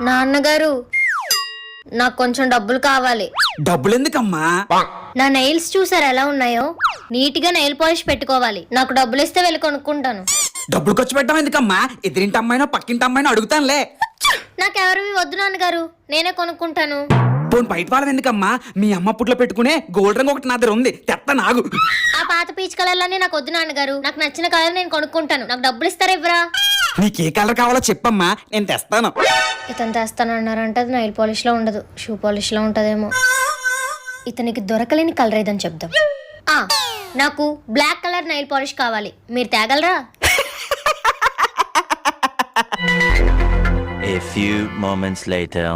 నాన్నగారు నాకు కొంచెం డబ్బులు కావాలి. డబ్బులు ఎందుకమ్మా? నా నెయిల్స్ చూసారు ఎలా ఉన్నాయో? నీట్ గా నెయిల్ పాలిష్ పెట్టుకోవాలి. నాకు డబ్బులు ఇస్తే వెళ్ళి కొనుక్కుంటాను. డబ్బులు ఖర్చు పెట్టడం ఎందుకమ్మా? ఎదిరింటి అమ్మాయినో పక్కింటి అమ్మాయినో అడుగుతానులే. నాకెవరివి వద్దు నాన్నగారు, నేనే కొనుక్కుంటాను. పోను బయట వాళ్ళం ఎందుకమ్మా? మీ అమ్మ పుట్లో పెట్టుకునే గోల్డ్ రంగు ఒకటి నా దగ్గర ఉంది, తెత్త నాగు. ఆ పాత పీచ్ కలర్లన్నీ నాకు వద్దు నాన్నగారు. నాకు నచ్చిన కలర్ నేను కొనుక్కుంటాను. నాకు డబ్బులు ఇస్తారా ఇవ్వరా? నీకే కలర్ కావాలో చెప్పమ్మా, నేను తెస్తాను. ఇతను తెస్తానన్నారంటే అది నెయిల్ పాలిష్ లో ఉండదు, షూ పాలిష్ లో ఉంటదేమో. ఇతనికి దొరకలేని కలర్ ఏదని చెప్దాం. నాకు బ్లాక్ కలర్ నెయిల్ పాలిష్ కావాలి, మీరు తేగలరా? A few moments later.